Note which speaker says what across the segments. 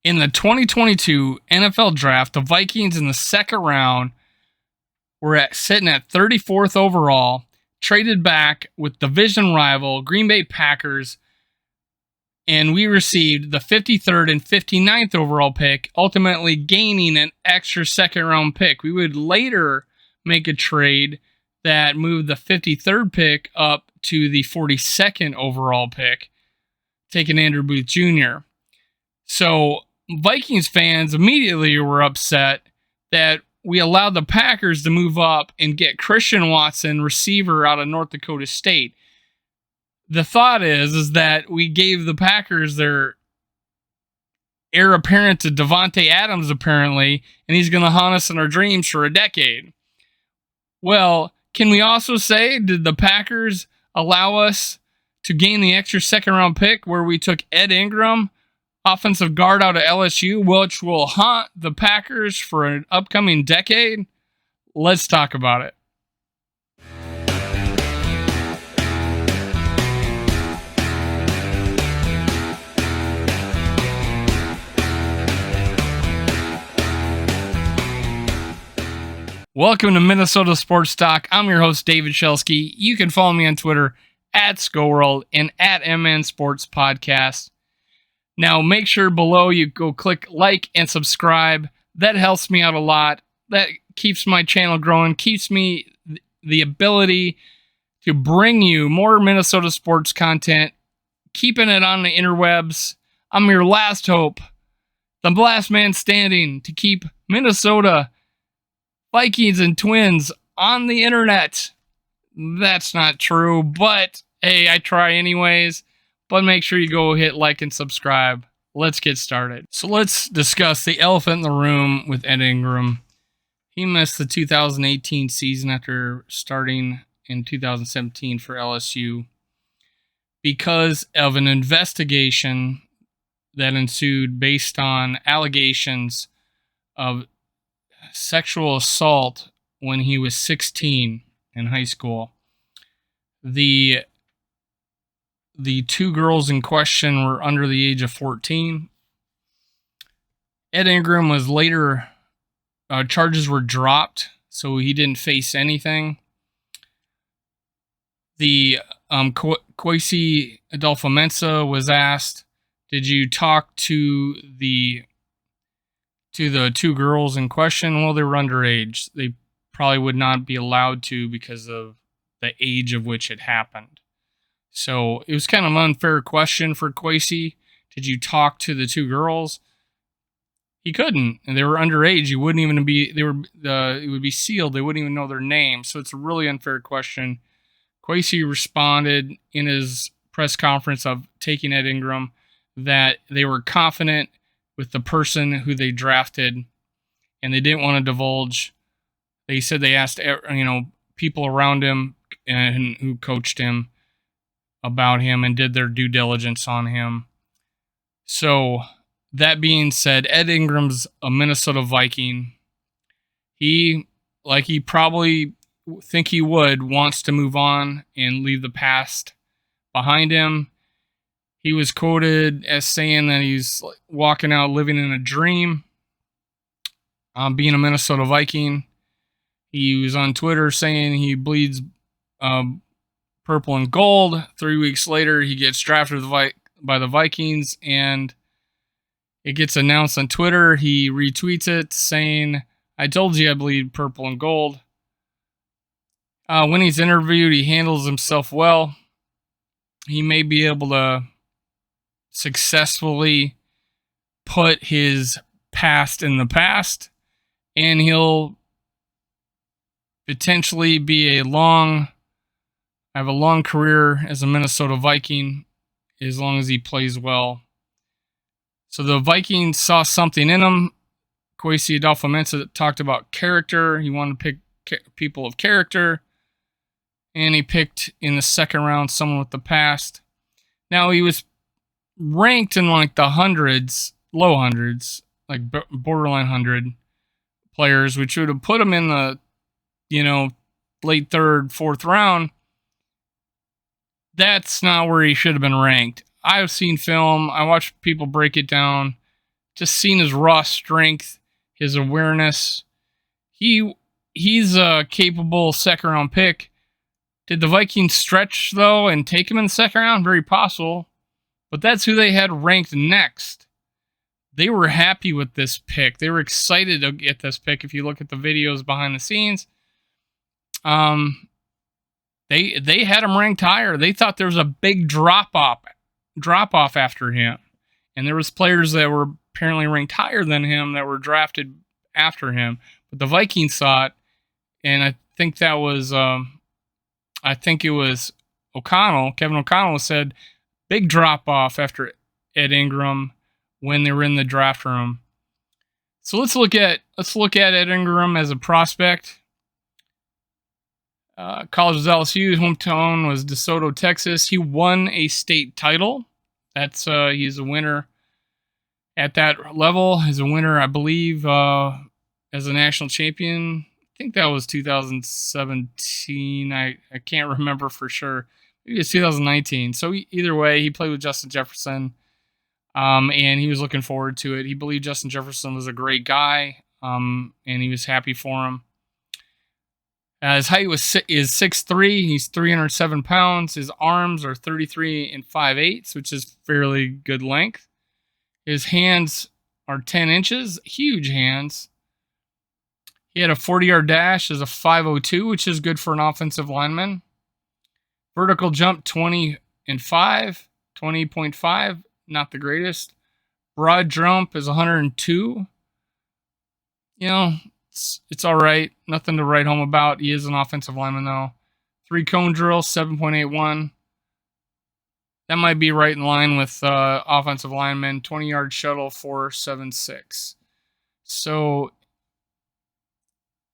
Speaker 1: In the 2022 NFL Draft, the Vikings in the second round were sitting at 34th overall, traded back with division rival Green Bay Packers, and we received the 53rd and 59th overall pick, ultimately gaining an extra second-round pick. We would later make a trade that moved the 53rd pick up to the 42nd overall pick, taking Andrew Booth Jr. So Vikings fans immediately were upset that we allowed the Packers to move up and get Christian Watson, receiver out of North Dakota State. The thought is that we gave the Packers their heir apparent to Devontae Adams, apparently, and he's going to haunt us in our dreams for a decade. Well, can we also say, did the Packers allow us to gain the extra second-round pick where we took Ed Ingram, offensive guard out of LSU, which will haunt the Packers for an upcoming decade? Let's talk about it. Welcome to Minnesota Sports Talk. I'm your host, David Shelsky. You can follow me on Twitter at ScoWorld and at MN Sports Podcast. Now, make sure below you go click like and subscribe. That helps me out a lot. That keeps my channel growing, keeps me the ability to bring you more Minnesota sports content, keeping it on the interwebs. I'm your last hope, the last man standing to keep Minnesota Vikings and Twins on the internet. That's not true, but hey, I try anyways. But make sure you go hit like and subscribe. Let's get started. So let's discuss the elephant in the room with Ed Ingram. He missed the 2018 season after starting in 2017 for LSU because of an investigation that ensued based on allegations of sexual assault when he was 16 in high school. The two girls in question were under the age of 14. Ed Ingram was later, charges were dropped, so he didn't face anything. The Kwesi Adolfo-Mensah was asked, did you talk to the two girls in question? Well, they were underage. They probably would not be allowed to because of the age of which it happened. So it was kind of an unfair question for Kwesi. Did you talk to the two girls? He couldn't, and they were underage. He wouldn't even be. It would be sealed. They wouldn't even know their name. So it's a really unfair question. Kwesi responded in his press conference of taking Ed Ingram that they were confident with the person who they drafted, and they didn't want to divulge. They said they asked people around him and who coached him about him and did their due diligence on him. So that being said, Ed Ingram's a Minnesota Viking. He, like he probably think he would, wants to move on and leave the past behind him. He was quoted as saying that he's walking out living in a dream, being a Minnesota Viking. He was on Twitter saying he bleeds purple and gold. 3 weeks later, he gets drafted by the Vikings, and it gets announced on Twitter. He retweets it saying, I told you I bleed purple and gold. When he's interviewed, he handles himself well. He may be able to successfully put his past in the past, and he'll potentially be have a long career as a Minnesota Viking as long as he plays well. So the Vikings saw something in him. Kwesi Adolfo-Mensah talked about character. He wanted to pick people of character, and he picked in the second round someone with the past. Now, he was ranked in like the hundreds, low hundreds, like borderline 100 players, which would have put him in the, late third, fourth round. That's not where he should have been ranked. I've seen film. I watched people break it down. just seen his raw strength, his awareness. He's a capable second-round pick. Did the Vikings stretch, though, and take him in the second round? Very possible. But that's who they had ranked next. They were happy with this pick. They were excited to get this pick. If you look at the videos behind the scenes, they had him ranked higher. They thought there was a big drop off after him, and there was players that were apparently ranked higher than him that were drafted after him. But the Vikings saw it, and I think that was it was Kevin O'Connell said big drop off after Ed Ingram when they were in the draft room. So let's look at Ed Ingram as a prospect. College was LSU. Hometown was DeSoto, Texas. He won a state title. That's he's a winner at that level. He's a winner, I believe, as a national champion. I think that was 2017. I can't remember for sure. Maybe it's 2019. So either way, he played with Justin Jefferson, and he was looking forward to it. He believed Justin Jefferson was a great guy, and he was happy for him. His height is 6'3". He's 307 pounds. His arms are 33 5/8, which is fairly good length. His hands are 10 inches, huge hands. He had a 40-yard dash as a 5.02, which is good for an offensive lineman. Vertical jump 20.5, not the greatest. Broad jump is 102. You know, it's all right. Nothing to write home about. He is an offensive lineman, though. 3-cone drill, 7.81. That might be right in line with offensive linemen. 20-yard shuttle, 4.76. So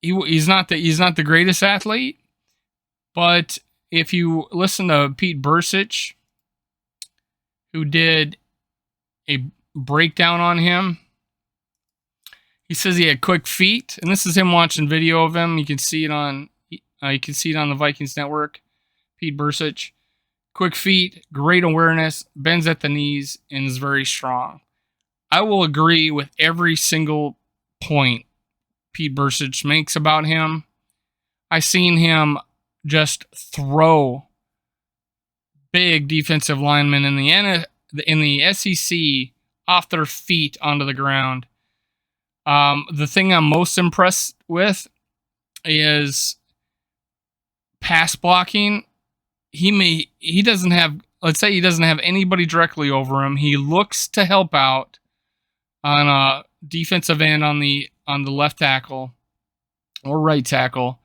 Speaker 1: he's not the greatest athlete, but if you listen to Pete Bursich, who did a breakdown on him, he says he had quick feet, and this is him watching video of him. You can see it on the Vikings Network. Pete Bursich, quick feet, great awareness, bends at the knees, and is very strong. I will agree with every single point Pete Bursich makes about him. I seen him just throw big defensive linemen in the SEC off their feet onto the ground. The thing I'm most impressed with is pass blocking. He doesn't have, let's say he doesn't have anybody directly over him. He looks to help out on a defensive end on the left tackle or right tackle,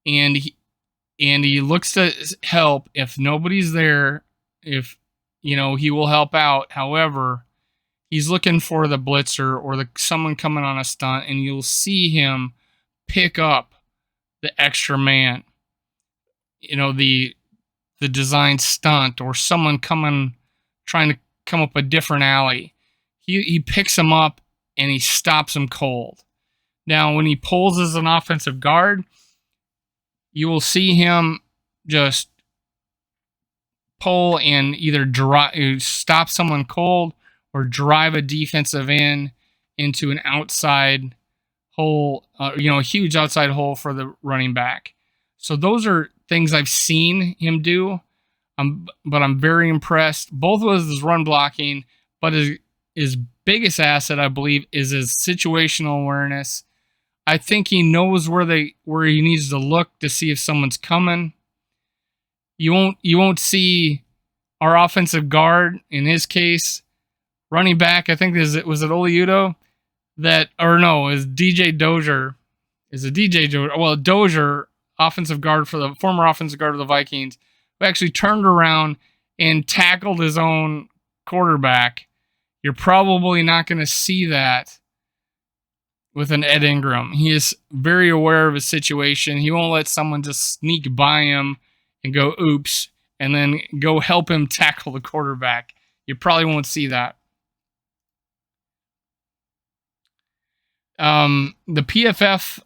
Speaker 1: and he looks to help if nobody's there. If he will help out. However, he's looking for the blitzer or someone coming on a stunt, and you'll see him pick up the extra man. The design stunt or someone trying to come up a different alley. He picks him up and he stops him cold. Now, when he pulls as an offensive guard, you will see him just pull and either stop someone cold or drive a defensive end into an outside hole, a huge outside hole for the running back. So those are things I've seen him do, but I'm very impressed. Both was his run blocking, but his biggest asset, I believe, is his situational awareness. I think he knows where he needs to look to see if someone's coming. You won't see our offensive guard, in his case, running back. I think was it Oliudo is DJ Dozier. Is it DJ Dozier? Well, Dozier, former offensive guard of the Vikings, who actually turned around and tackled his own quarterback. You're probably not going to see that with an Ed Ingram. He is very aware of his situation. He won't let someone just sneak by him and go oops and then go help him tackle the quarterback. You probably won't see that. The PFF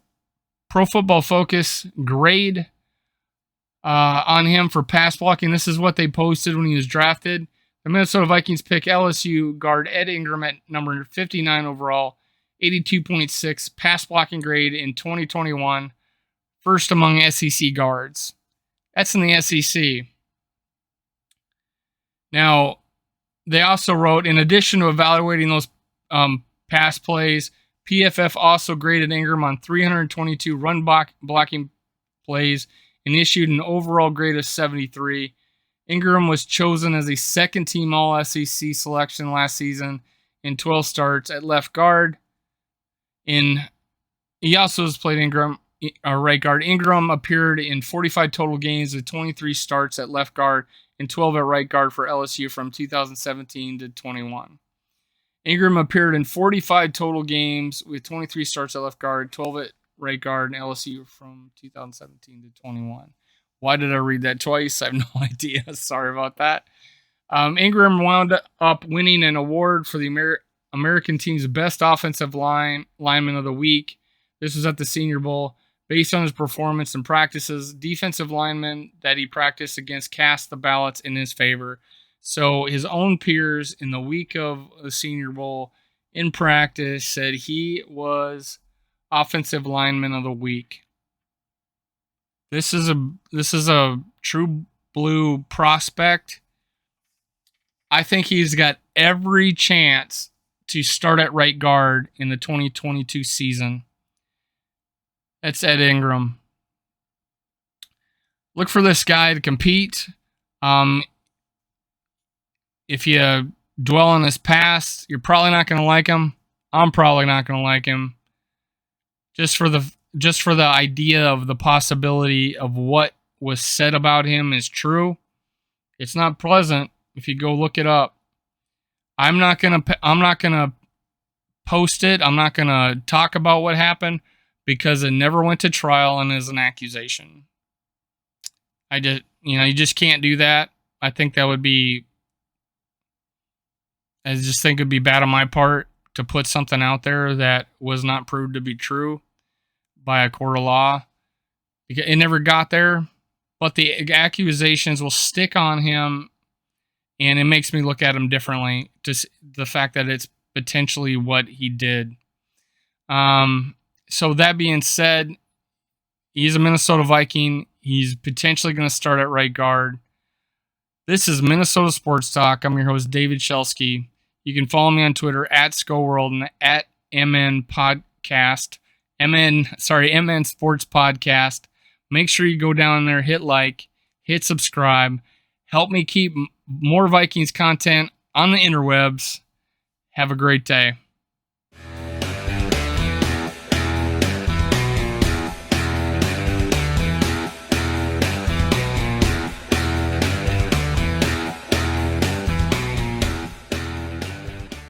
Speaker 1: Pro Football Focus grade on him for pass blocking. This is what they posted when he was drafted. The Minnesota Vikings pick LSU guard Ed Ingram at number 59 overall, 82.6 pass blocking grade in 2021, first among SEC guards. That's in the SEC. Now, they also wrote, in addition to evaluating those pass plays, PFF also graded Ingram on 322 run blocking plays and issued an overall grade of 73. Ingram was chosen as a second-team All-SEC selection last season in 12 starts at left guard. He also has played right guard. Ingram appeared in 45 total games with 23 starts at left guard and 12 at right guard for LSU from 2017 to 21. Ingram appeared in 45 total games with 23 starts at left guard, 12 at right guard, and LSU from 2017 to 21. Why did I read that twice? I have no idea. Sorry about that. Ingram wound up winning an award for the American team's best offensive lineman of the week. This was at the Senior Bowl. Based on his performance and practices, defensive linemen that he practiced against cast the ballots in his favor. So his own peers in the week of the Senior Bowl in practice said he was offensive lineman of the week. This is a true blue prospect. I think he's got every chance to start at right guard in the 2022 season. That's Ed Ingram. Look for this guy to compete. If you dwell on his past, you're probably not going to like him. I'm probably not going to like him. Just for the idea of the possibility of what was said about him is true. It's not pleasant if you go look it up. I'm not gonna post it. I'm not gonna talk about what happened because it never went to trial and is an accusation. You just can't do that. I just think it'd be bad on my part to put something out there that was not proved to be true by a court of law. It never got there, but the accusations will stick on him, and it makes me look at him differently. Just the fact that it's potentially what he did. So that being said, he's a Minnesota Viking. He's potentially going to start at right guard. This is Minnesota Sports Talk. I'm your host, David Shelsky. You can follow me on Twitter at SkullWorld and at MN Podcast. MN Sports Podcast. Make sure you go down there, hit like, hit subscribe. Help me keep more Vikings content on the interwebs. Have a great day.